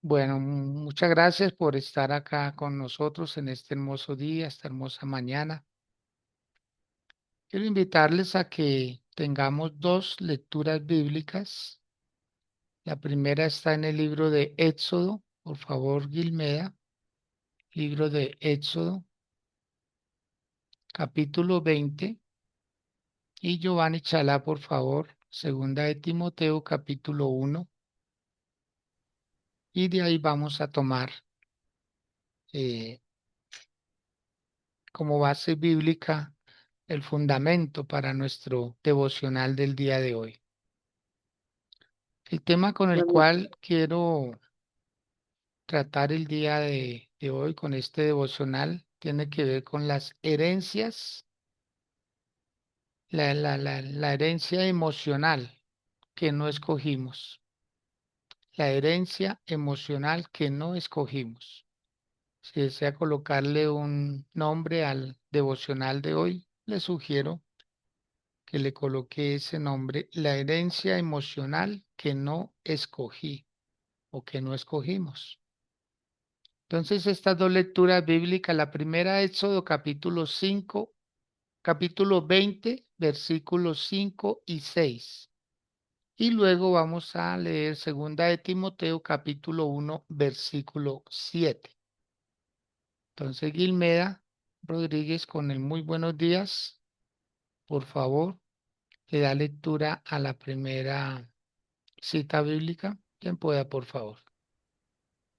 Bueno, muchas gracias por estar acá con nosotros en este hermoso día, esta hermosa mañana. Quiero invitarles a que tengamos dos lecturas bíblicas. La primera está en el libro de Éxodo, por favor, Gilmeda, libro de Éxodo, capítulo 20, y Giovanni Chalá, por favor, segunda de Timoteo, capítulo 1, y de ahí vamos a tomar eh, como base bíblica el fundamento para nuestro devocional del día de hoy. El tema con el Bueno, cual quiero tratar el día de hoy con este devocional tiene que ver con las herencias, la herencia emocional que no escogimos, la herencia emocional que no escogimos. Si desea colocarle un nombre al devocional de hoy, le sugiero que le coloque ese nombre, la herencia emocional que no escogí o que no escogimos. Entonces, estas dos lecturas bíblicas, la primera, Éxodo capítulo 5, capítulo 20, versículos 5 y 6. Y luego vamos a leer segunda de Timoteo capítulo 1, versículo 7. Entonces, Guilmeda Rodríguez, con el muy buenos días, por favor, le da lectura a la primera cita bíblica. Quien pueda, por favor.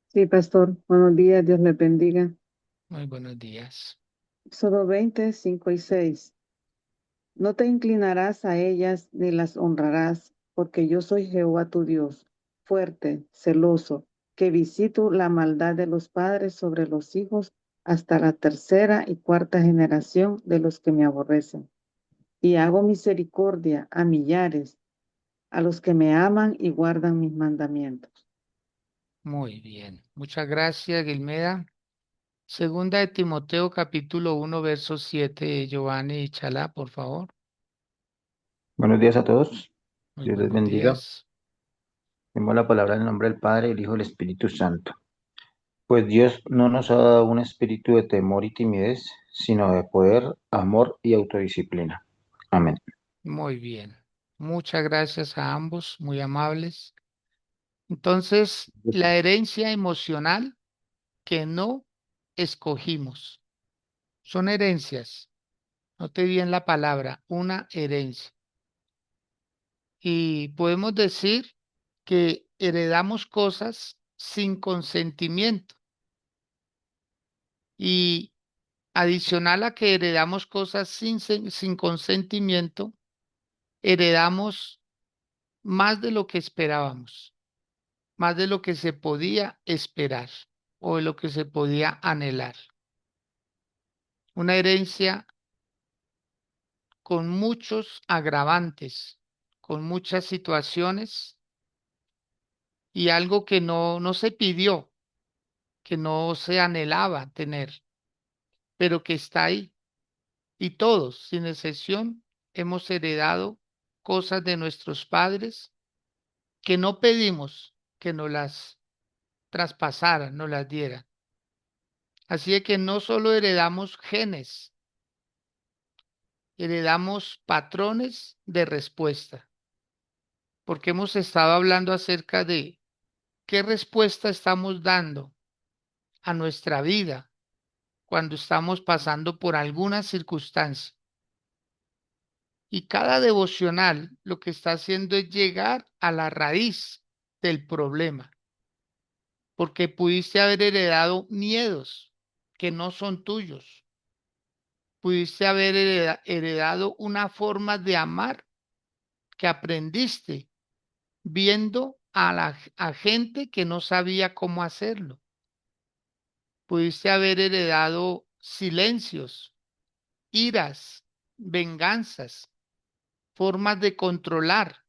sí, pastor, buenos días, Dios les bendiga. Muy buenos días. Éxodo 20, 5 y 6. No te inclinarás a ellas ni las honrarás, porque yo soy Jehová tu Dios, fuerte, celoso, que visito la maldad de los padres sobre los hijos hasta la tercera y cuarta generación de los que me aborrecen. Y hago misericordia a millares, a los que me aman y guardan mis mandamientos. Muy bien. Muchas gracias, Guilmeda. Segunda de Timoteo capítulo 1 verso 7, Giovanni Chalá, por favor. Buenos días a todos. Muy Dios les buenos bendiga. días. Tenemos la palabra en el nombre del Padre, el Hijo y el Espíritu Santo. Pues Dios no nos ha dado un espíritu de temor y timidez, sino de poder, amor y autodisciplina. Amén. Muy bien. Muchas gracias a ambos, muy amables. Entonces, la herencia emocional que no escogimos. Son herencias. Note bien la palabra, una herencia. Y podemos decir que heredamos cosas sin consentimiento. Y adicional a que heredamos cosas sin consentimiento, heredamos más de lo que esperábamos, más de lo que se podía esperar o de lo que se podía anhelar. Una herencia con muchos agravantes, con muchas situaciones y algo que no se pidió, que no se anhelaba tener, pero que está ahí. Y todos, sin excepción, hemos heredado cosas de nuestros padres que no pedimos que nos las traspasaran, nos las dieran. Así es que no solo heredamos genes, heredamos patrones de respuesta, porque hemos estado hablando acerca de qué respuesta estamos dando a nuestra vida cuando estamos pasando por alguna circunstancia. Y cada devocional lo que está haciendo es llegar a la raíz del problema, porque pudiste haber heredado miedos que no son tuyos. Pudiste haber heredado una forma de amar que aprendiste viendo a gente que no sabía cómo hacerlo. Pudiste haber heredado silencios, iras, venganzas, formas de controlar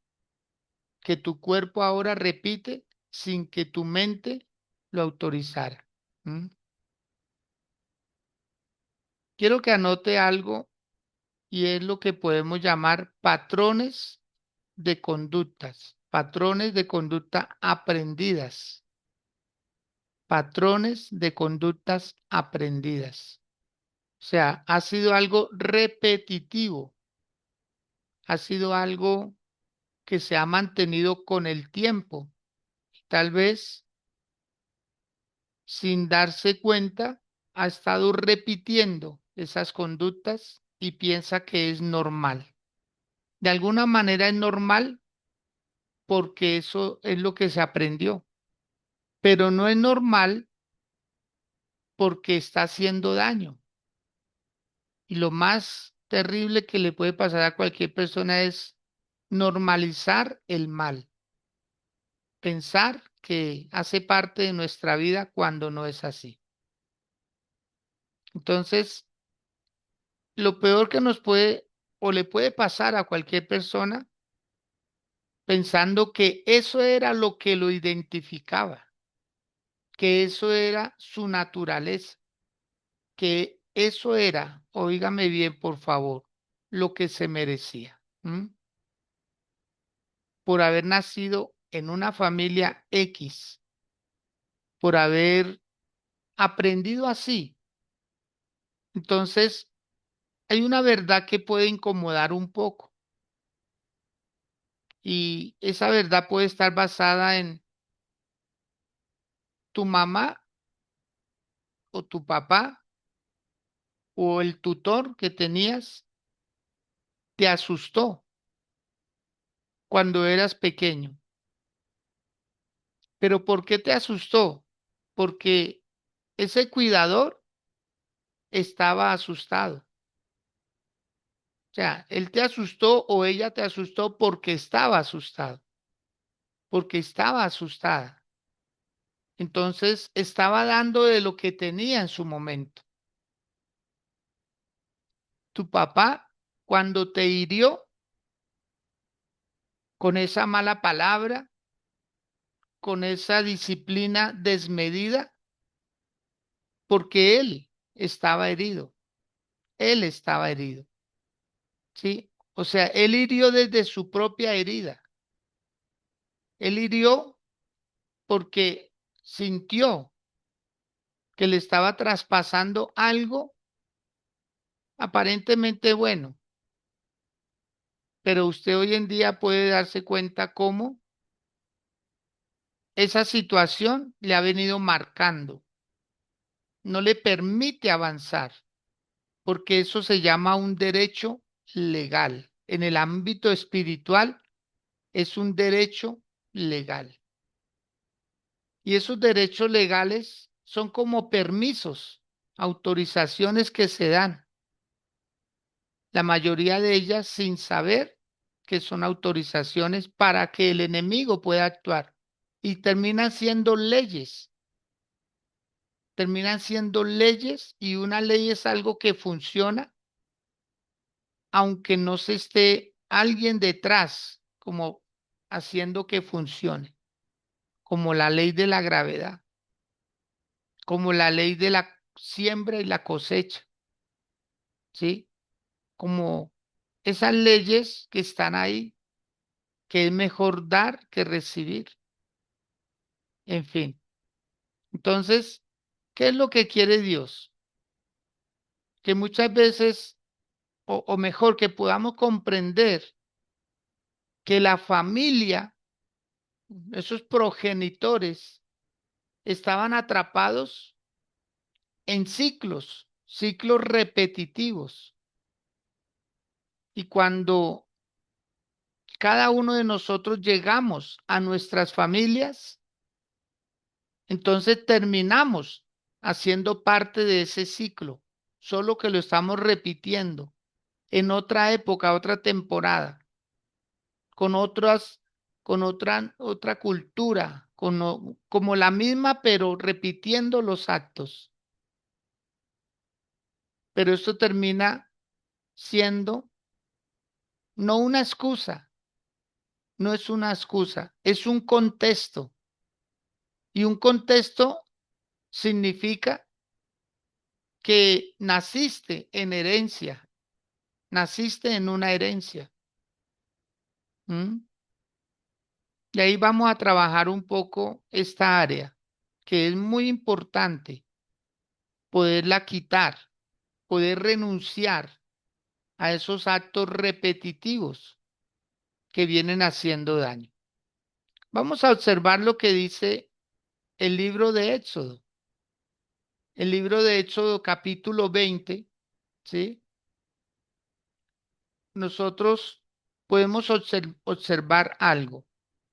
que tu cuerpo ahora repite sin que tu mente lo autorizara. ¿Mm? Quiero que anote algo y es lo que podemos llamar patrones de conductas aprendidas. patrones de conductas aprendidas. O sea, ha sido algo repetitivo, ha sido algo que se ha mantenido con el tiempo. Tal vez sin darse cuenta, ha estado repitiendo esas conductas y piensa que es normal. De alguna manera es normal porque eso es lo que se aprendió, pero no es normal porque está haciendo daño. Y lo más terrible que le puede pasar a cualquier persona es normalizar el mal, pensar que hace parte de nuestra vida cuando no es así. Entonces, lo peor que nos puede o le puede pasar a cualquier persona pensando que eso era lo que lo identificaba, que eso era su naturaleza, que eso era, óigame bien por favor, lo que se merecía, ¿m? Por haber nacido en una familia X, por haber aprendido así. Entonces, hay una verdad que puede incomodar un poco y esa verdad puede estar basada en tu mamá o tu papá o el tutor que tenías te asustó cuando eras pequeño. ¿Pero por qué te asustó? Porque ese cuidador estaba asustado. O sea, él te asustó o ella te asustó porque estaba asustado, porque estaba asustada. Entonces estaba dando de lo que tenía en su momento. Tu papá, cuando te hirió con esa mala palabra, con esa disciplina desmedida, porque él estaba herido, ¿sí? O sea, él hirió desde su propia herida. Él hirió porque sintió que le estaba traspasando algo aparentemente bueno, pero usted hoy en día puede darse cuenta cómo esa situación le ha venido marcando, no le permite avanzar, porque eso se llama un derecho legal. En el ámbito espiritual es un derecho legal. Y esos derechos legales son como permisos, autorizaciones que se dan, la mayoría de ellas sin saber que son autorizaciones para que el enemigo pueda actuar. Y terminan siendo leyes y una ley es algo que funciona aunque no se esté alguien detrás como haciendo que funcione, como la ley de la gravedad, como la ley de la siembra y la cosecha, ¿sí? Como esas leyes que están ahí, que es mejor dar que recibir, en fin. Entonces, ¿qué es lo que quiere Dios? Que muchas veces, o mejor, que podamos comprender que la familia, esos progenitores, estaban atrapados en ciclos, ciclos repetitivos. Y cuando cada uno de nosotros llegamos a nuestras familias, entonces terminamos haciendo parte de ese ciclo, solo que lo estamos repitiendo en otra época, otra temporada, con otras, con otra cultura, como la misma, pero repitiendo los actos. Pero esto termina siendo no una excusa, no es una excusa, es un contexto. Y un contexto significa que naciste en herencia, naciste en una herencia. ¿M? Y ahí vamos a trabajar un poco esta área, que es muy importante poderla quitar, poder renunciar a esos actos repetitivos que vienen haciendo daño. Vamos a observar lo que dice el libro de Éxodo. El libro de Éxodo capítulo 20, ¿sí? Nosotros podemos observar algo.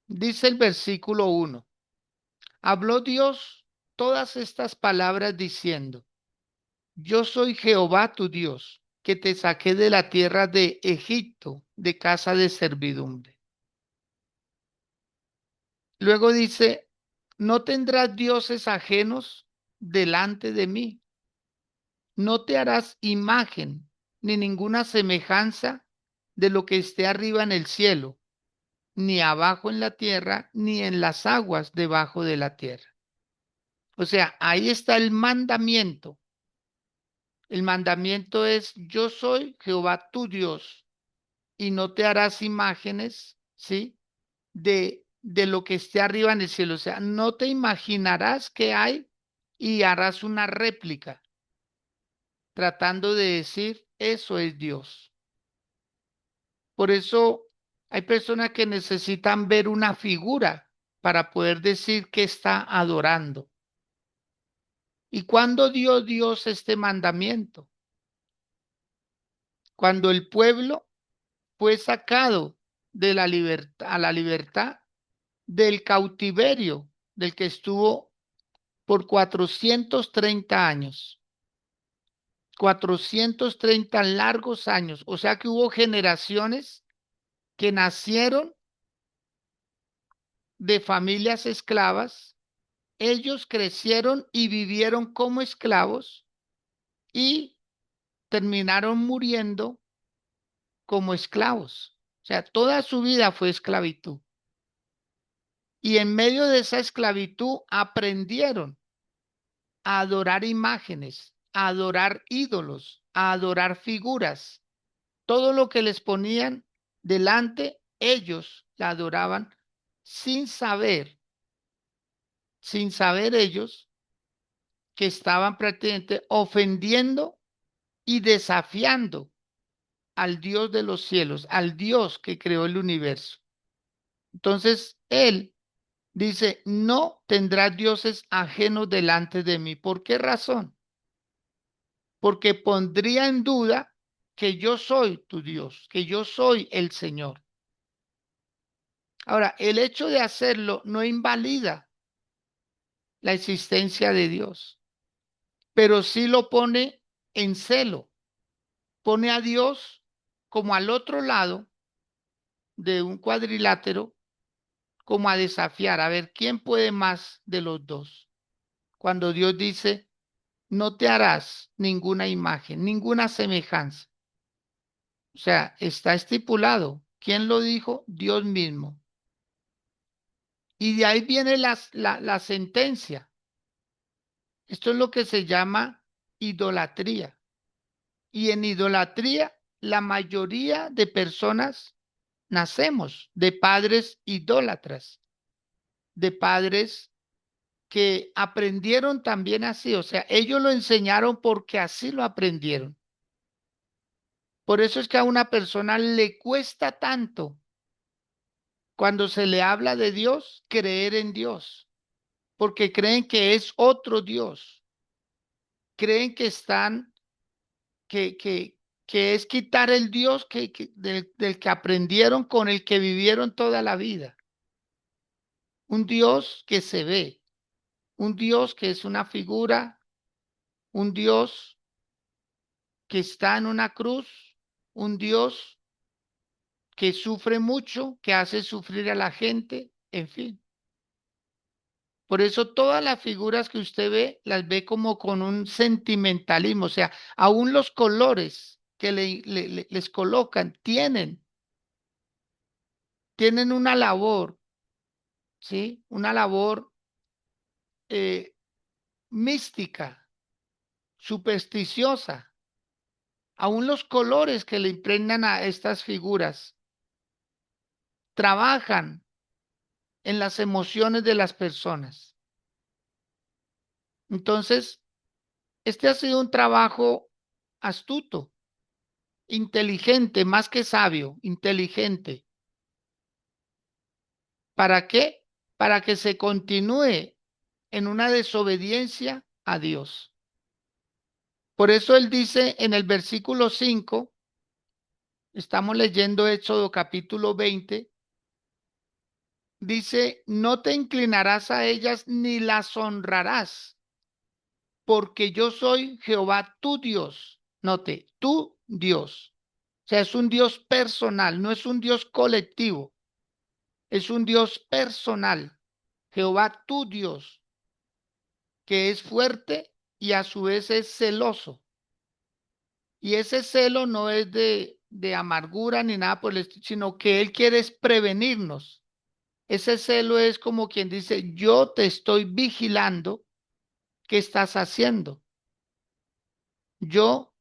Dice el versículo 1. Habló Dios todas estas palabras diciendo: Yo soy Jehová tu Dios, que te saqué de la tierra de Egipto, de casa de servidumbre. Luego dice: No tendrás dioses ajenos delante de mí. No te harás imagen ni ninguna semejanza de lo que esté arriba en el cielo, ni abajo en la tierra, ni en las aguas debajo de la tierra. O sea, ahí está el mandamiento. El mandamiento es: yo soy Jehová tu Dios, y no te harás imágenes, ¿sí? De lo que esté arriba en el cielo. O sea, no te imaginarás que hay y harás una réplica tratando de decir, eso es Dios. Por eso hay personas que necesitan ver una figura para poder decir que está adorando. ¿Y cuándo dio Dios este mandamiento? Cuando el pueblo fue sacado de la libertad a la libertad del cautiverio del que estuvo por 430 años. 430 largos años. O sea que hubo generaciones que nacieron de familias esclavas. Ellos crecieron y vivieron como esclavos y terminaron muriendo como esclavos. O sea, toda su vida fue esclavitud. Y en medio de esa esclavitud aprendieron a adorar imágenes, a adorar ídolos, a adorar figuras. Todo lo que les ponían delante, ellos la adoraban sin saber ellos que estaban prácticamente ofendiendo y desafiando al Dios de los cielos, al Dios que creó el universo. Entonces, él dice: no tendrás dioses ajenos delante de mí. ¿Por qué razón? Porque pondría en duda que yo soy tu Dios, que yo soy el Señor. Ahora, el hecho de hacerlo no invalida la existencia de Dios, pero sí lo pone en celo, pone a Dios como al otro lado de un cuadrilátero, como a desafiar, a ver quién puede más de los dos. Cuando Dios dice: no te harás ninguna imagen, ninguna semejanza. O sea, está estipulado. ¿Quién lo dijo? Dios mismo. Y de ahí viene la sentencia. Esto es lo que se llama idolatría. Y en idolatría, la mayoría de personas nacemos de padres idólatras, de padres que aprendieron también así. O sea, ellos lo enseñaron porque así lo aprendieron. Por eso es que a una persona le cuesta tanto cuando se le habla de Dios creer en Dios, porque creen que es otro Dios, creen que están, que, que, que es quitar el Dios del que aprendieron, con el que vivieron toda la vida. Un Dios que se ve, un Dios que es una figura, un Dios que está en una cruz, un Dios que sufre mucho, que hace sufrir a la gente, en fin. Por eso todas las figuras que usted ve, las ve como con un sentimentalismo. O sea, aún los colores que les colocan tienen una labor, ¿sí? Una labor eh, mística, supersticiosa. Aún los colores que le impregnan a estas figuras trabajan en las emociones de las personas. Entonces, este ha sido un trabajo astuto, inteligente, más que sabio, inteligente. ¿Para qué? Para que se continúe en una desobediencia a Dios. Por eso él dice en el versículo 5, estamos leyendo Éxodo capítulo 20, dice, no te inclinarás a ellas ni las honrarás, porque yo soy Jehová tu Dios. Note, tu Dios. O sea, es un Dios personal, no es un Dios colectivo, es un Dios personal. Jehová tu Dios, que es fuerte y a su vez es celoso. Y ese celo no es de amargura ni nada por el estilo, sino que Él quiere es prevenirnos. Ese celo es como quien dice, yo te estoy vigilando, ¿qué estás haciendo? Yo,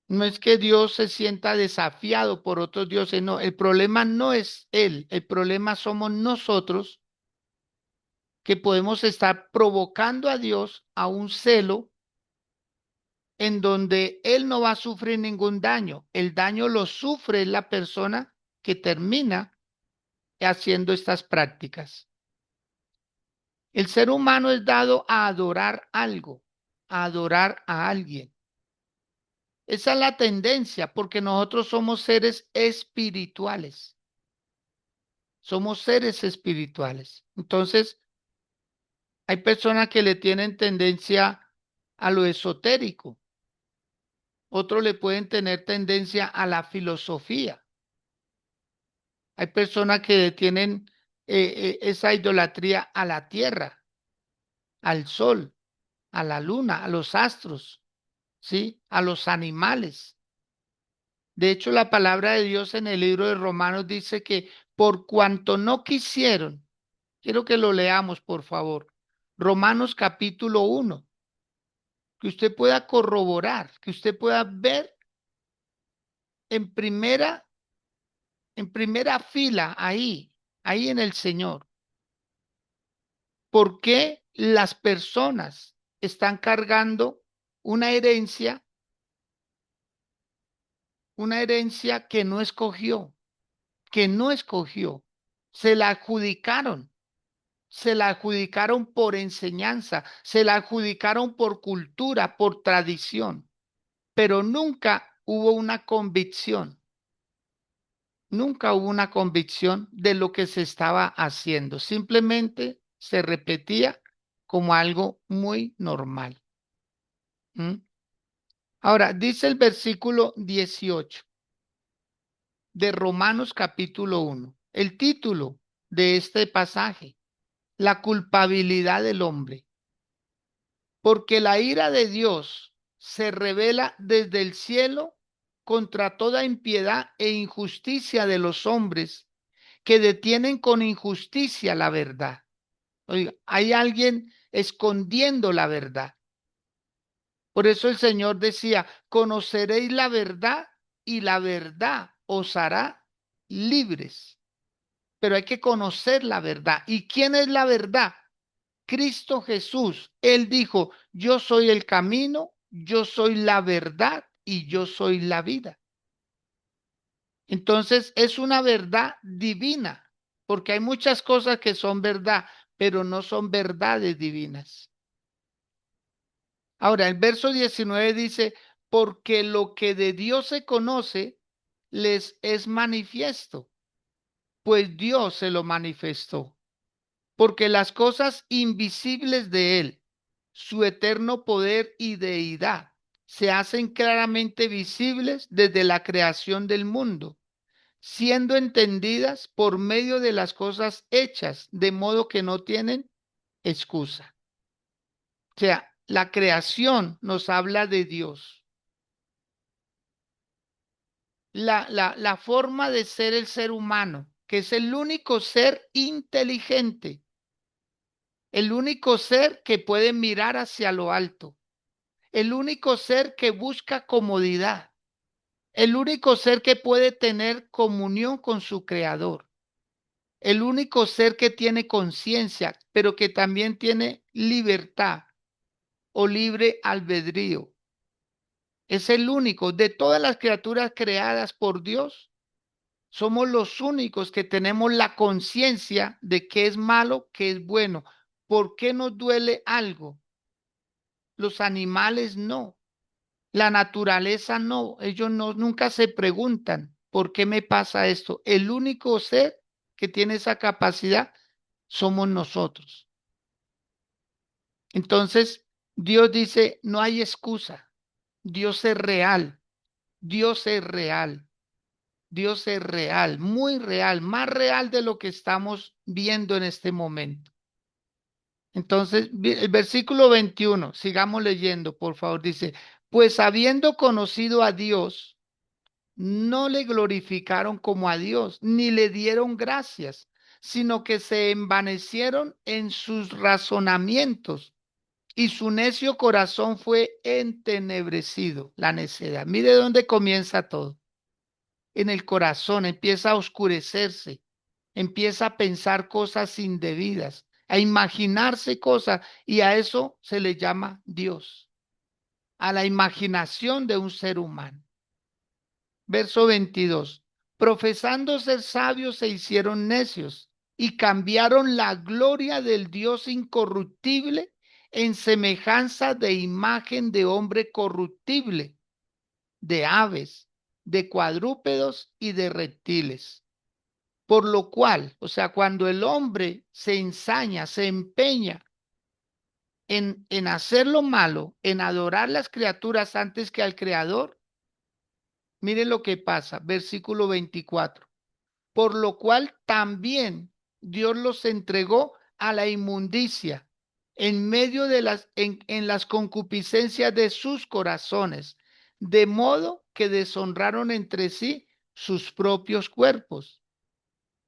no es que Dios se sienta desafiado por otros dioses, no, el problema no es Él, el problema somos nosotros que podemos estar provocando a Dios a un celo en donde Él no va a sufrir ningún daño. El daño lo sufre la persona que termina haciendo estas prácticas. El ser humano es dado a adorar algo, a adorar a alguien. Esa es la tendencia, porque nosotros somos seres espirituales. Somos seres espirituales. Entonces, hay personas que le tienen tendencia a lo esotérico. Otros le pueden tener tendencia a la filosofía. Hay personas que tienen esa idolatría a la tierra, al sol, a la luna, a los astros, ¿sí? A los animales. De hecho, la palabra de Dios en el libro de Romanos dice que por cuanto no quisieron, quiero que lo leamos, por favor. Romanos capítulo 1, que usted pueda corroborar, que usted pueda ver en primera fila ahí en el Señor. ¿Por qué las personas están cargando una herencia, una herencia que no escogió? Se la adjudicaron, se la adjudicaron por enseñanza, se la adjudicaron por cultura, por tradición, pero nunca hubo una convicción, nunca hubo una convicción de lo que se estaba haciendo. Simplemente se repetía como algo muy normal. ¿Mm? Ahora, dice el versículo 18 de Romanos capítulo 1, el título de este pasaje, la culpabilidad del hombre, porque la ira de Dios se revela desde el cielo contra toda impiedad e injusticia de los hombres que detienen con injusticia la verdad. Oiga, hay alguien escondiendo la verdad. Por eso el Señor decía, conoceréis la verdad y la verdad os hará libres. Pero hay que conocer la verdad. ¿Y quién es la verdad? Cristo Jesús. Él dijo, yo soy el camino, yo soy la verdad y yo soy la vida. Entonces es una verdad divina, porque hay muchas cosas que son verdad, pero no son verdades divinas. Ahora, el verso 19 dice, porque lo que de Dios se conoce les es manifiesto, pues Dios se lo manifestó, porque las cosas invisibles de Él, su eterno poder y deidad, se hacen claramente visibles desde la creación del mundo, siendo entendidas por medio de las cosas hechas, de modo que no tienen excusa. O sea, la creación nos habla de Dios. La forma de ser el ser humano, que es el único ser inteligente, el único ser que puede mirar hacia lo alto, el único ser que busca comodidad, el único ser que puede tener comunión con su creador, el único ser que tiene conciencia, pero que también tiene libertad, o libre albedrío. Es el único de todas las criaturas creadas por Dios. Somos los únicos que tenemos la conciencia de qué es malo, qué es bueno. ¿Por qué nos duele algo? Los animales no. La naturaleza no. Ellos no, nunca se preguntan por qué me pasa esto. El único ser que tiene esa capacidad somos nosotros. Entonces, Dios dice, no hay excusa. Dios es real. Dios es real. Dios es real, muy real, más real de lo que estamos viendo en este momento. Entonces, el versículo 21, sigamos leyendo, por favor, dice, pues habiendo conocido a Dios, no le glorificaron como a Dios, ni le dieron gracias, sino que se envanecieron en sus razonamientos y su necio corazón fue entenebrecido, la necedad. Mire dónde comienza todo. En el corazón empieza a oscurecerse, empieza a pensar cosas indebidas, a imaginarse cosas y a eso se le llama Dios, a la imaginación de un ser humano. Verso 22. Profesando ser sabios se hicieron necios y cambiaron la gloria del Dios incorruptible en semejanza de imagen de hombre corruptible, de aves, de cuadrúpedos y de reptiles. Por lo cual, o sea, cuando el hombre se ensaña, se empeña en hacer lo malo, en adorar las criaturas antes que al Creador, mire lo que pasa, versículo 24. Por lo cual también Dios los entregó a la inmundicia en medio de en las concupiscencias de sus corazones, de modo que deshonraron entre sí sus propios cuerpos,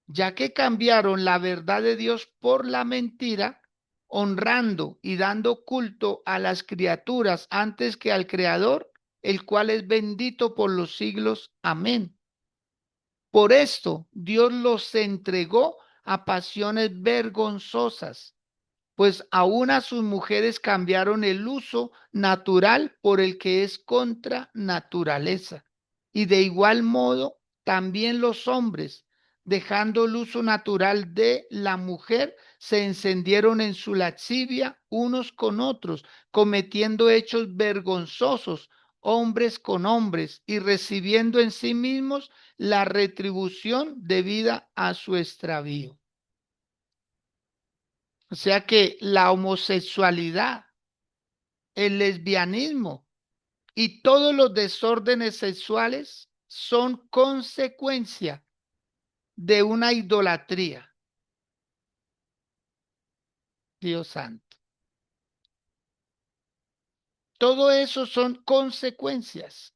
ya que cambiaron la verdad de Dios por la mentira, honrando y dando culto a las criaturas antes que al Creador, el cual es bendito por los siglos. Amén. Por esto Dios los entregó a pasiones vergonzosas, pues aún a sus mujeres cambiaron el uso natural por el que es contra naturaleza. Y de igual modo, también los hombres, dejando el uso natural de la mujer, se encendieron en su lascivia unos con otros, cometiendo hechos vergonzosos, hombres con hombres, y recibiendo en sí mismos la retribución debida a su extravío. O sea que la homosexualidad, el lesbianismo y todos los desórdenes sexuales son consecuencia de una idolatría. Dios santo. Todo eso son consecuencias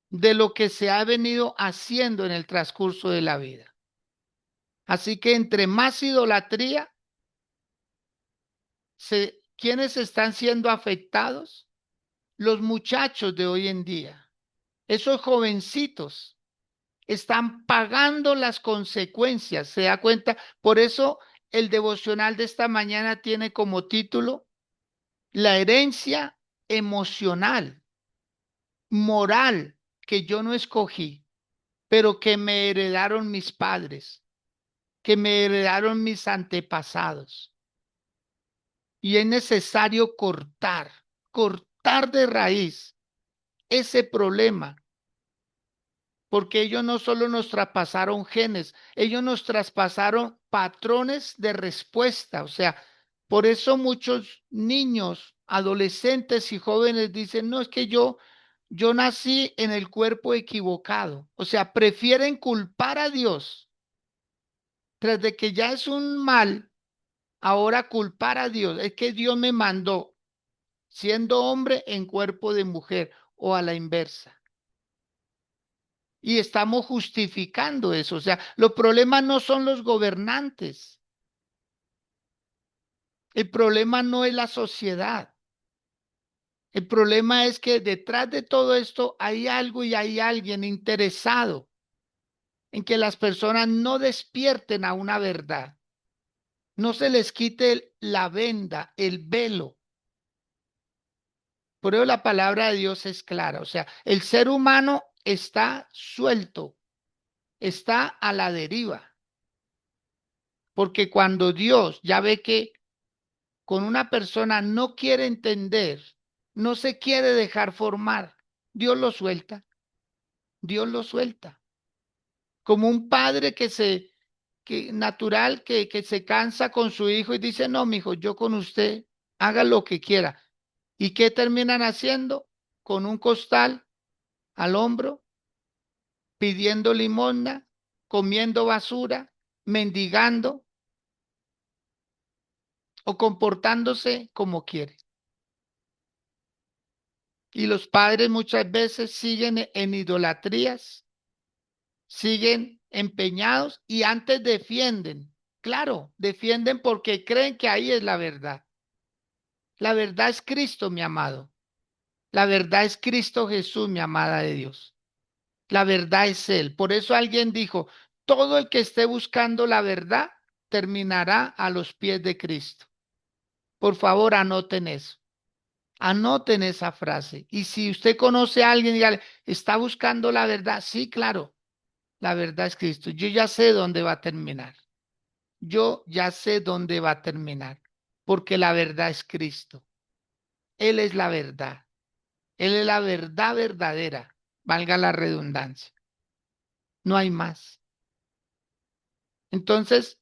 de lo que se ha venido haciendo en el transcurso de la vida. Así que entre más idolatría, ¿quiénes están siendo afectados? Los muchachos de hoy en día, esos jovencitos están pagando las consecuencias, ¿se da cuenta? Por eso el devocional de esta mañana tiene como título la herencia emocional, moral que yo no escogí, pero que me heredaron mis padres, que me heredaron mis antepasados. Y es necesario cortar de raíz ese problema, porque ellos no solo nos traspasaron genes, ellos nos traspasaron patrones de respuesta. O sea, por eso muchos niños, adolescentes y jóvenes dicen, no, es que yo nací en el cuerpo equivocado. O sea, prefieren culpar a Dios. Tras de que ya es un mal, ahora culpar a Dios. Es que Dios me mandó siendo hombre en cuerpo de mujer o a la inversa. Y estamos justificando eso. O sea, los problemas no son los gobernantes. El problema no es la sociedad. El problema es que detrás de todo esto hay algo y hay alguien interesado en que las personas no despierten a una verdad, No se les quite la venda, el velo. Por eso la palabra de Dios es clara. O sea, el ser humano está suelto, está a la deriva. Porque cuando Dios ya ve que con una persona no quiere entender, no se quiere dejar formar, Dios lo suelta, Dios lo suelta. Como un padre que natural, que se cansa con su hijo y dice, no, mijo, yo con usted, haga lo que quiera. ¿Y qué terminan haciendo? Con un costal al hombro, pidiendo limosna, comiendo basura, mendigando o comportándose como quiere. Y los padres muchas veces siguen en idolatrías, siguen empeñados y antes defienden. Claro, defienden porque creen que ahí es la verdad. La verdad es Cristo, mi amado. La verdad es Cristo Jesús, mi amada de Dios. La verdad es Él. Por eso alguien dijo, todo el que esté buscando la verdad terminará a los pies de Cristo. Por favor, anoten eso. Anoten esa frase. Y si usted conoce a alguien, dígale, ¿está buscando la verdad? Sí, claro. La verdad es Cristo. Yo ya sé dónde va a terminar. Yo ya sé dónde va a terminar. Porque la verdad es Cristo. Él es la verdad. Él es la verdad verdadera. Valga la redundancia. No hay más. Entonces,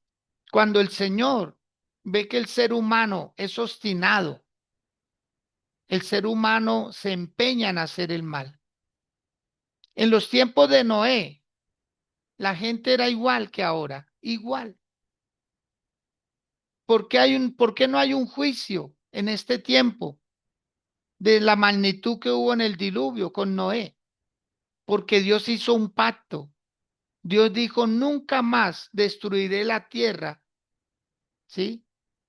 cuando el Señor ve que el ser humano es obstinado, el ser humano se empeña en hacer el mal. En los tiempos de Noé, la gente era igual que ahora, igual. ¿Por qué no hay un juicio en este tiempo de la magnitud que hubo en el diluvio con Noé? Porque Dios hizo un pacto. Dios dijo, nunca más destruiré la tierra, ¿sí?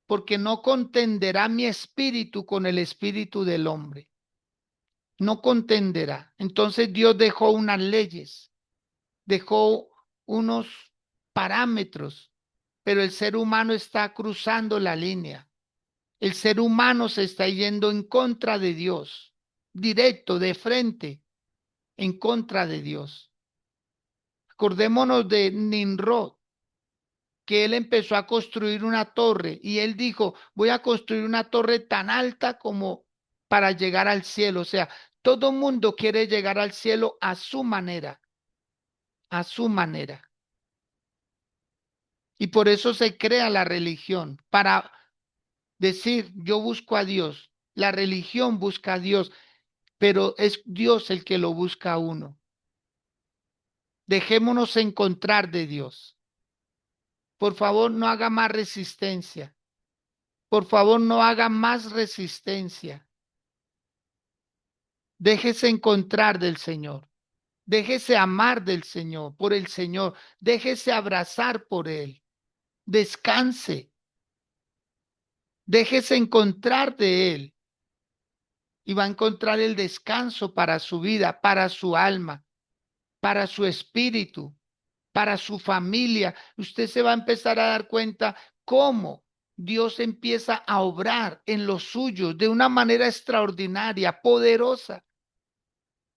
Porque no contenderá mi espíritu con el espíritu del hombre. No contenderá. Entonces Dios dejó unas leyes, dejó unos parámetros, pero el ser humano está cruzando la línea. El ser humano se está yendo en contra de Dios, directo, de frente, en contra de Dios. Acordémonos de Nimrod, que él empezó a construir una torre y él dijo, voy a construir una torre tan alta como para llegar al cielo. O sea, todo mundo quiere llegar al cielo a su manera, a su manera. Y por eso se crea la religión, para decir, yo busco a Dios. La religión busca a Dios, pero es Dios el que lo busca a uno. Dejémonos encontrar de Dios. Por favor, no haga más resistencia. Por favor, no haga más resistencia. Déjese encontrar del Señor. Déjese amar del Señor, por el Señor. Déjese abrazar por Él. Descanse. Déjese encontrar de Él. Y va a encontrar el descanso para su vida, para su alma, para su espíritu, para su familia. Usted se va a empezar a dar cuenta cómo Dios empieza a obrar en los suyos de una manera extraordinaria, poderosa.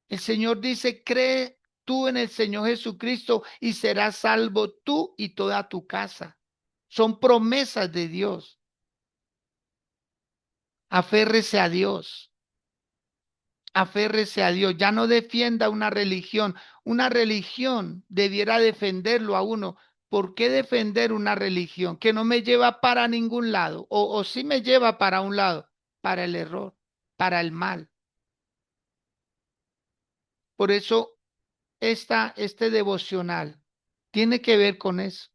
El Señor dice, cree tú en el Señor Jesucristo y serás salvo tú y toda tu casa. Son promesas de Dios. Aférrese a Dios. Aférrese a Dios. Ya no defienda una religión. Una religión debiera defenderlo a uno. ¿Por qué defender una religión que no me lleva para ningún lado? O sí me lleva para un lado, para el error, para el mal. Por eso este devocional tiene que ver con eso.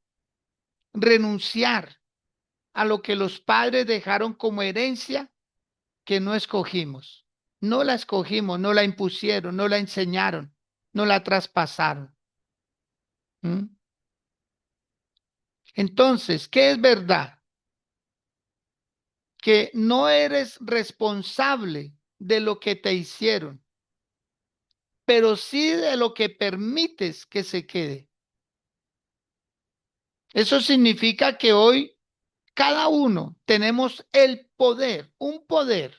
Renunciar a lo que los padres dejaron como herencia que no escogimos. No la escogimos, no la impusieron, no la enseñaron, no la traspasaron. ¿Mm? Entonces, ¿qué es verdad? Que no eres responsable de lo que te hicieron, pero sí de lo que permites que se quede. Eso significa que hoy cada uno tenemos el poder, un poder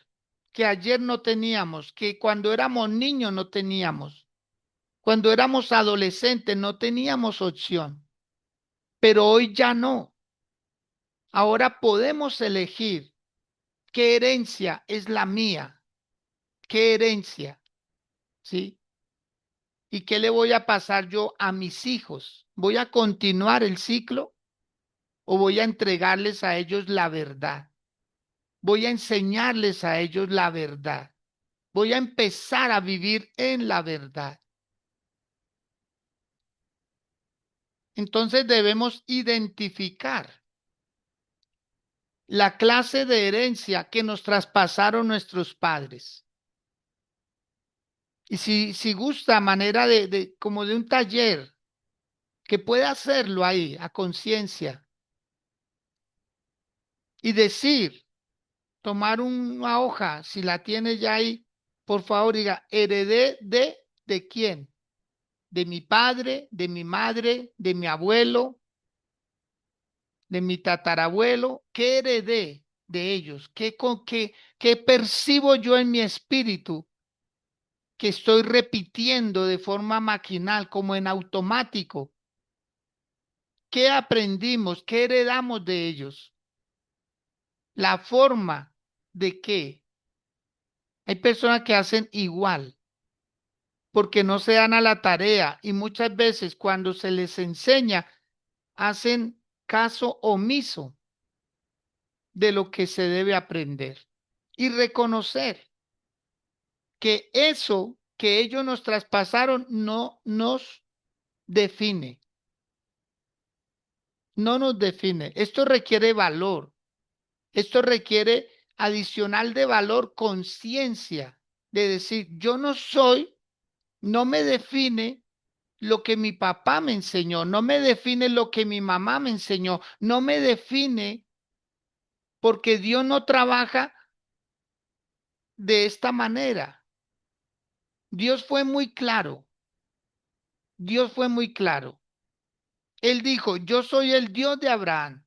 que ayer no teníamos, que cuando éramos niños no teníamos, cuando éramos adolescentes no teníamos opción, pero hoy ya no. Ahora podemos elegir qué herencia es la mía, qué herencia, ¿sí? ¿Y qué le voy a pasar yo a mis hijos? ¿Voy a continuar el ciclo o voy a entregarles a ellos la verdad? Voy a enseñarles a ellos la verdad. Voy a empezar a vivir en la verdad. Entonces debemos identificar la clase de herencia que nos traspasaron nuestros padres. Y si gusta, a manera como de un taller, que pueda hacerlo ahí a conciencia y decir, tomar una hoja, si la tiene ya ahí, por favor diga, heredé ¿de quién? De mi padre, de mi madre, de mi abuelo, de mi tatarabuelo. ¿Qué heredé de ellos? ¿Qué percibo yo en mi espíritu que estoy repitiendo de forma maquinal, como en automático? ¿Qué aprendimos? ¿Qué heredamos de ellos? La forma de qué. Hay personas que hacen igual porque no se dan a la tarea y muchas veces cuando se les enseña hacen caso omiso de lo que se debe aprender y reconocer que eso que ellos nos traspasaron no nos define, no nos define. Esto requiere valor, esto requiere adicional de valor, conciencia, de decir, yo no soy, no me define lo que mi papá me enseñó, no me define lo que mi mamá me enseñó, no me define porque Dios no trabaja de esta manera. Dios fue muy claro, Dios fue muy claro. Él dijo, yo soy el Dios de Abraham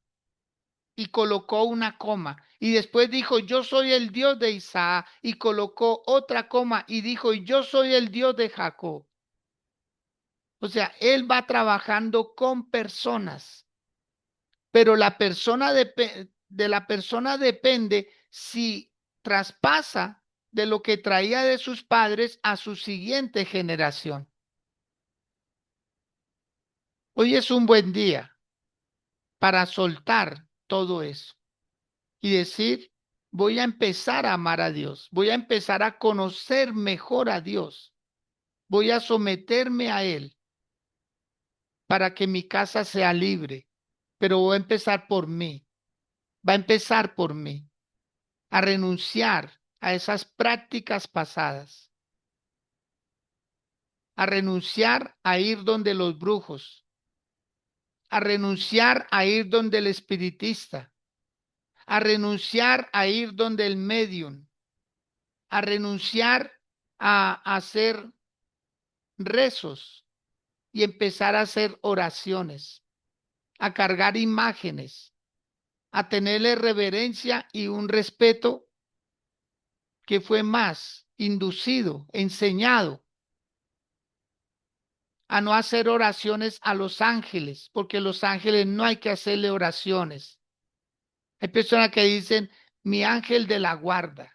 y colocó una coma. Y después dijo, yo soy el Dios de Isaac y colocó otra coma y dijo, yo soy el Dios de Jacob. O sea, él va trabajando con personas, pero de la persona depende si traspasa de lo que traía de sus padres a su siguiente generación. Hoy es un buen día para soltar todo eso y decir, voy a empezar a amar a Dios, voy a empezar a conocer mejor a Dios, voy a someterme a Él para que mi casa sea libre, pero voy a empezar por mí, va a empezar por mí, a renunciar a esas prácticas pasadas, a renunciar a ir donde los brujos, a renunciar a ir donde el espiritista, a renunciar a ir donde el medium, a renunciar a hacer rezos y empezar a hacer oraciones, a cargar imágenes, a tenerle reverencia y un respeto que fue más inducido, enseñado a no hacer oraciones a los ángeles, porque los ángeles no hay que hacerle oraciones. Hay personas que dicen, mi ángel de la guarda.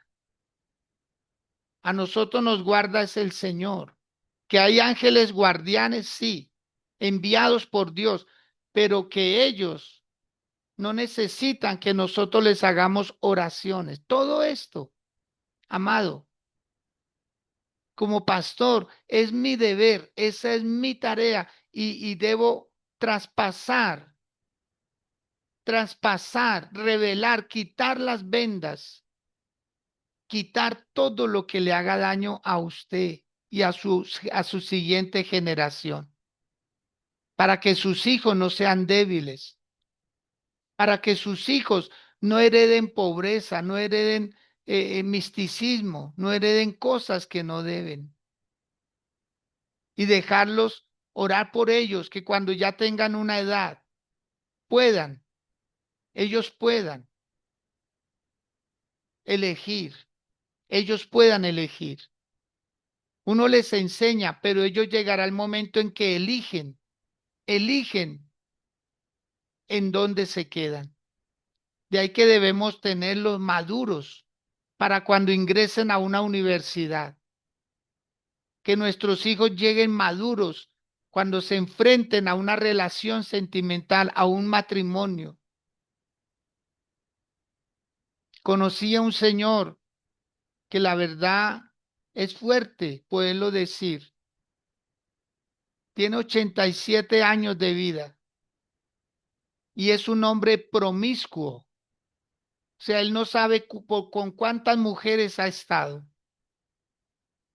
A nosotros nos guarda es el Señor. Que hay ángeles guardianes, sí, enviados por Dios, pero que ellos no necesitan que nosotros les hagamos oraciones. Todo esto, amado, como pastor, es mi deber, esa es mi tarea y debo traspasar, revelar, quitar las vendas, quitar todo lo que le haga daño a usted y a su siguiente generación, para que sus hijos no sean débiles, para que sus hijos no hereden pobreza, no hereden misticismo, no hereden cosas que no deben, y dejarlos orar por ellos, que cuando ya tengan una edad puedan ellos puedan elegir, ellos puedan elegir. Uno les enseña, pero ellos llegará el momento en que eligen en dónde se quedan. De ahí que debemos tenerlos maduros para cuando ingresen a una universidad. Que nuestros hijos lleguen maduros cuando se enfrenten a una relación sentimental, a un matrimonio. Conocí a un señor que la verdad es fuerte poderlo decir. Tiene 87 años de vida y es un hombre promiscuo. O sea, él no sabe con cuántas mujeres ha estado.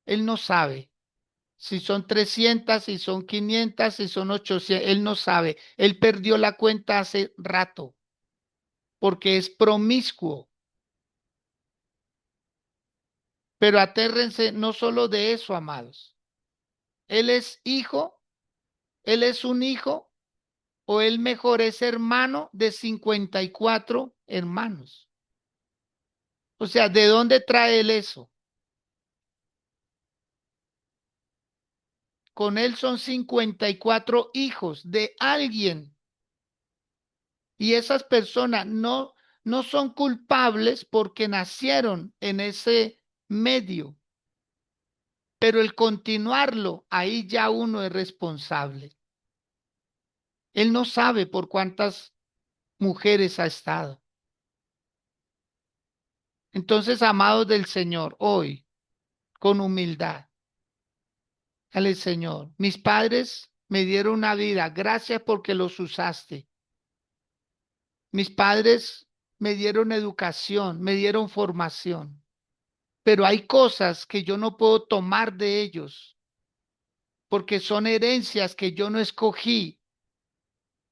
Él no sabe si son 300, si son 500, si son 800. Él no sabe. Él perdió la cuenta hace rato porque es promiscuo. Pero atérrense no solo de eso, amados. Él es hijo, él es un hijo, o él mejor es hermano de 54 hermanos. O sea, ¿de dónde trae él eso? Con él son 54 hijos de alguien. Y esas personas no son culpables porque nacieron en ese medio. Pero el continuarlo, ahí ya uno es responsable. Él no sabe por cuántas mujeres ha estado. Entonces, amados del Señor, hoy, con humildad, dale, Señor, mis padres me dieron una vida, gracias porque los usaste. Mis padres me dieron educación, me dieron formación, pero hay cosas que yo no puedo tomar de ellos porque son herencias que yo no escogí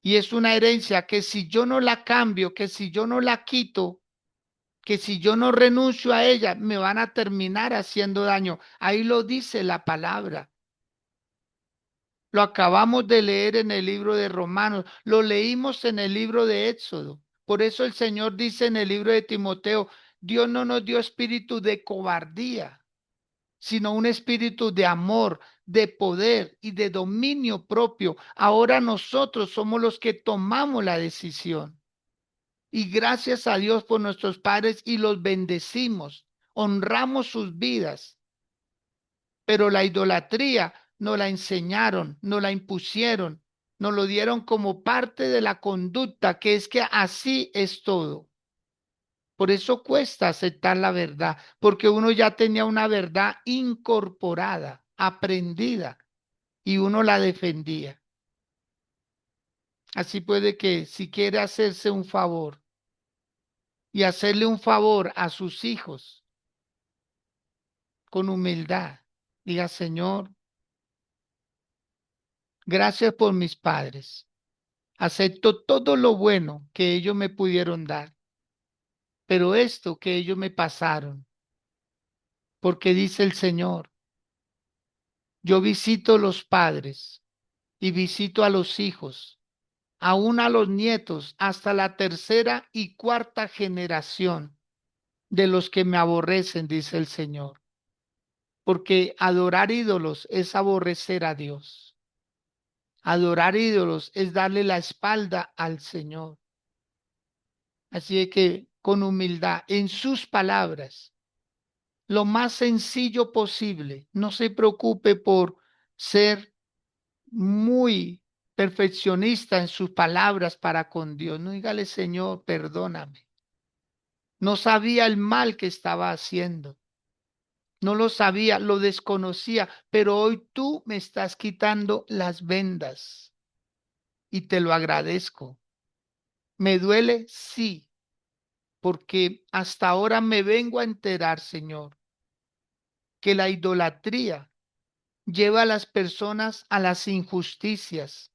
y es una herencia que si yo no la cambio, que si yo no la quito, que si yo no renuncio a ella, me van a terminar haciendo daño. Ahí lo dice la palabra. Lo acabamos de leer en el libro de Romanos, lo leímos en el libro de Éxodo. Por eso el Señor dice en el libro de Timoteo, Dios no nos dio espíritu de cobardía, sino un espíritu de amor, de poder y de dominio propio. Ahora nosotros somos los que tomamos la decisión. Y gracias a Dios por nuestros padres y los bendecimos, honramos sus vidas. Pero la idolatría nos la enseñaron, nos la impusieron, nos lo dieron como parte de la conducta, que es que así es todo. Por eso cuesta aceptar la verdad, porque uno ya tenía una verdad incorporada, aprendida, y uno la defendía. Así puede que si quiere hacerse un favor y hacerle un favor a sus hijos con humildad, diga, Señor, gracias por mis padres. Acepto todo lo bueno que ellos me pudieron dar, pero esto que ellos me pasaron, porque dice el Señor, yo visito los padres y visito a los hijos, aún a los nietos, hasta la tercera y cuarta generación de los que me aborrecen, dice el Señor, porque adorar ídolos es aborrecer a Dios. Adorar ídolos es darle la espalda al Señor. Así que con humildad, en sus palabras, lo más sencillo posible. No se preocupe por ser muy perfeccionista en sus palabras para con Dios. No dígale, Señor, perdóname. No sabía el mal que estaba haciendo. No lo sabía, lo desconocía, pero hoy tú me estás quitando las vendas y te lo agradezco. ¿Me duele? Sí, porque hasta ahora me vengo a enterar, Señor, que la idolatría lleva a las personas a las injusticias,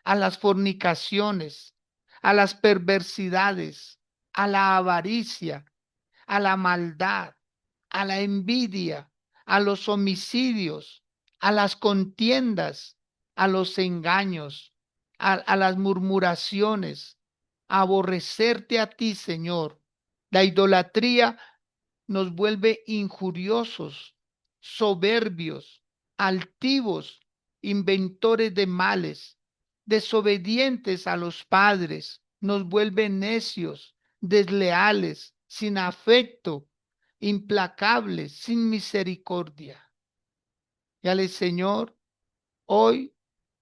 a las fornicaciones, a las perversidades, a la avaricia, a la maldad, a la envidia, a los homicidios, a las contiendas, a los engaños, a las murmuraciones. a aborrecerte a ti, Señor. La idolatría nos vuelve injuriosos, soberbios, altivos, inventores de males, desobedientes a los padres, nos vuelve necios, desleales, sin afecto, implacables, sin misericordia. Dale, Señor, hoy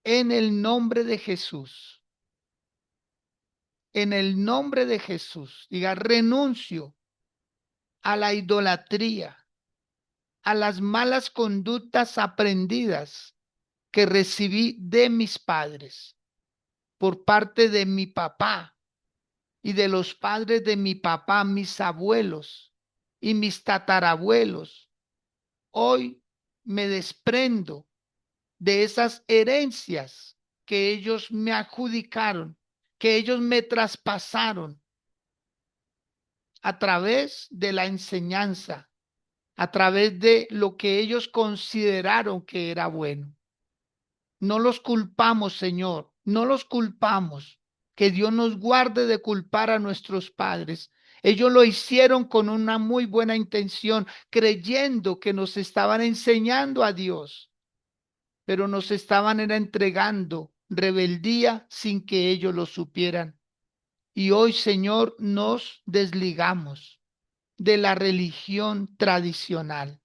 en el nombre de Jesús, en el nombre de Jesús, diga, renuncio a la idolatría, a las malas conductas aprendidas que recibí de mis padres, por parte de mi papá y de los padres de mi papá, mis abuelos y mis tatarabuelos. Hoy me desprendo de esas herencias que ellos me adjudicaron, que ellos me traspasaron a través de la enseñanza, a través de lo que ellos consideraron que era bueno. No los culpamos, Señor, no los culpamos. Que Dios nos guarde de culpar a nuestros padres. Ellos lo hicieron con una muy buena intención, creyendo que nos estaban enseñando a Dios, pero nos estaban era entregando rebeldía sin que ellos lo supieran. Y hoy, Señor, nos desligamos de la religión tradicional.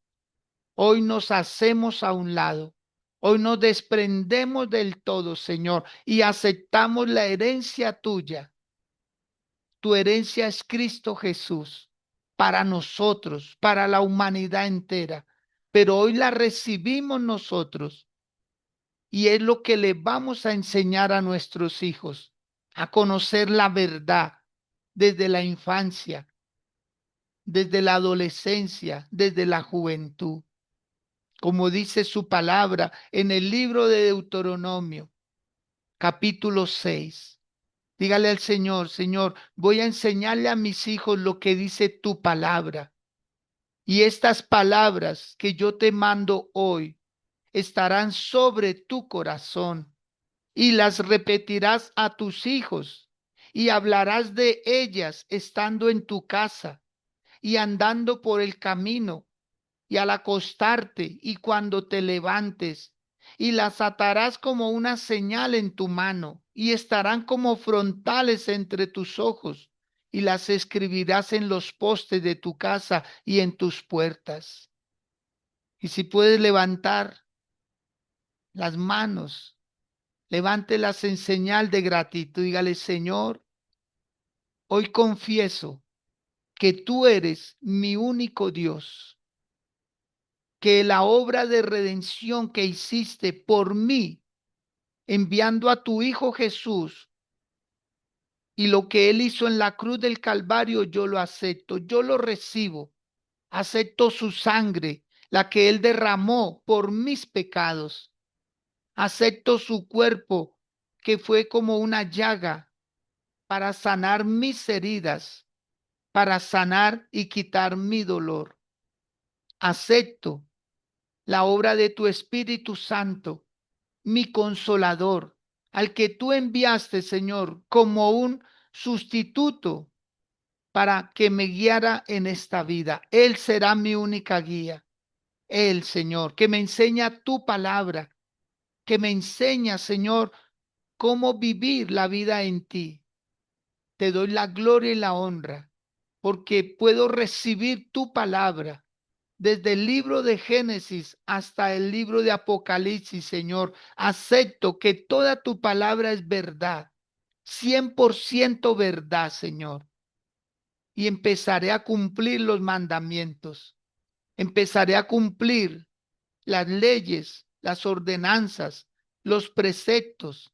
Hoy nos hacemos a un lado. Hoy nos desprendemos del todo, Señor, y aceptamos la herencia tuya. Tu herencia es Cristo Jesús para nosotros, para la humanidad entera. Pero hoy la recibimos nosotros y es lo que le vamos a enseñar a nuestros hijos, a conocer la verdad desde la infancia, desde la adolescencia, desde la juventud. Como dice su palabra en el libro de Deuteronomio, capítulo 6. Dígale al Señor, Señor, voy a enseñarle a mis hijos lo que dice tu palabra. Y estas palabras que yo te mando hoy estarán sobre tu corazón y las repetirás a tus hijos y hablarás de ellas estando en tu casa y andando por el camino y al acostarte y cuando te levantes, y las atarás como una señal en tu mano, y estarán como frontales entre tus ojos, y las escribirás en los postes de tu casa y en tus puertas. Y si puedes levantar las manos, levántelas en señal de gratitud, dígale, Señor, hoy confieso que tú eres mi único Dios, que la obra de redención que hiciste por mí, enviando a tu Hijo Jesús, y lo que Él hizo en la cruz del Calvario, yo lo acepto, yo lo recibo, acepto su sangre, la que Él derramó por mis pecados, acepto su cuerpo, que fue como una llaga para sanar mis heridas, para sanar y quitar mi dolor. Acepto la obra de tu Espíritu Santo, mi consolador, al que tú enviaste, Señor, como un sustituto para que me guiara en esta vida. Él será mi única guía. Él, Señor, que me enseña tu palabra, que me enseña, Señor, cómo vivir la vida en ti. Te doy la gloria y la honra, porque puedo recibir tu palabra desde el libro de Génesis hasta el libro de Apocalipsis, Señor. Acepto que toda tu palabra es verdad, 100% verdad, Señor. Y empezaré a cumplir los mandamientos. Empezaré a cumplir las leyes, las ordenanzas, los preceptos,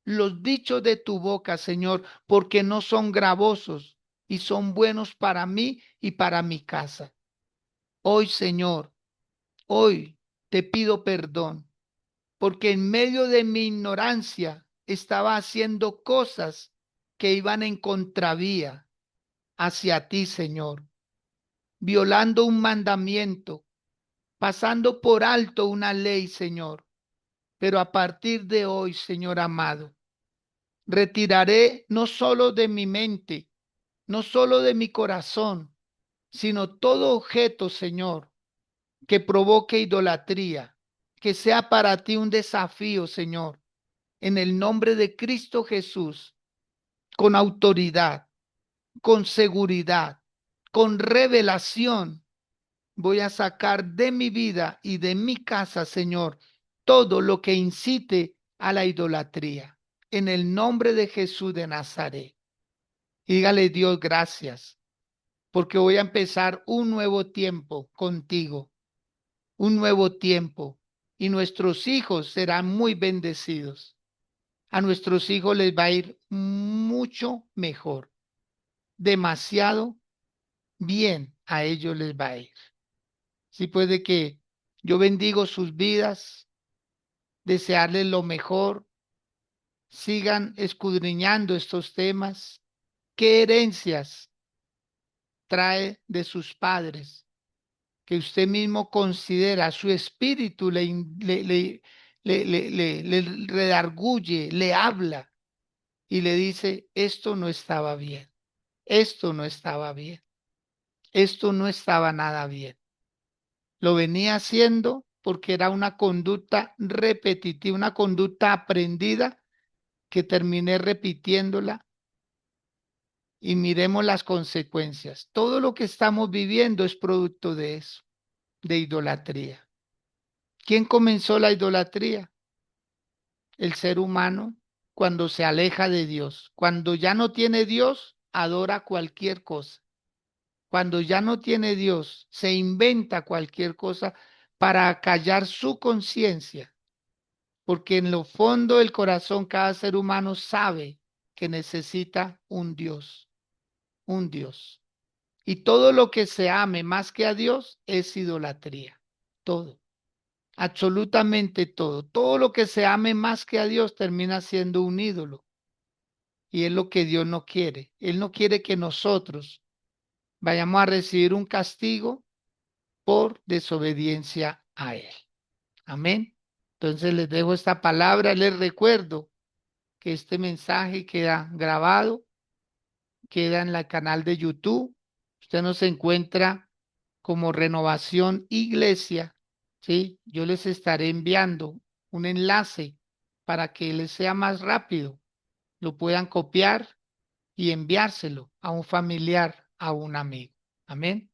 los dichos de tu boca, Señor, porque no son gravosos y son buenos para mí y para mi casa. Hoy, Señor, hoy te pido perdón, porque en medio de mi ignorancia estaba haciendo cosas que iban en contravía hacia ti, Señor, violando un mandamiento, pasando por alto una ley, Señor. Pero a partir de hoy, Señor amado, Retiraré no solo de mi mente, no solo de mi corazón, sino todo objeto, Señor, que provoque idolatría, que sea para ti un desafío, Señor, en el nombre de Cristo Jesús, con autoridad, con seguridad, con revelación. Voy a sacar de mi vida y de mi casa, Señor, todo lo que incite a la idolatría. En el nombre de Jesús de Nazaret. Dígale Dios gracias, porque voy a empezar un nuevo tiempo contigo, un nuevo tiempo, y nuestros hijos serán muy bendecidos. A nuestros hijos les va a ir mucho mejor, demasiado bien a ellos les va a ir. Sí, puede que yo bendigo sus vidas, desearles lo mejor, sigan escudriñando estos temas. ¿Qué herencias trae de sus padres? Que usted mismo considera, su espíritu le redarguye, le habla y le dice, esto no estaba bien, esto no estaba bien, esto no estaba nada bien. Lo venía haciendo porque era una conducta repetitiva, una conducta aprendida que terminé repitiéndola y miremos las consecuencias. Todo lo que estamos viviendo es producto de eso, de idolatría. ¿Quién comenzó la idolatría? El ser humano cuando se aleja de Dios. Cuando ya no tiene Dios, adora cualquier cosa. Cuando ya no tiene Dios, se inventa cualquier cosa para callar su conciencia. Porque en lo fondo del corazón cada ser humano sabe que necesita un Dios, un Dios. Y todo lo que se ame más que a Dios es idolatría. Todo, absolutamente todo. Todo lo que se ame más que a Dios termina siendo un ídolo. Y es lo que Dios no quiere. Él no quiere que nosotros vayamos a recibir un castigo por desobediencia a Él. Amén. Entonces les dejo esta palabra, les recuerdo que este mensaje queda grabado, queda en el canal de YouTube. Usted nos encuentra como Renovación Iglesia, ¿sí? Yo les estaré enviando un enlace para que les sea más rápido, lo puedan copiar y enviárselo a un familiar, a un amigo. Amén.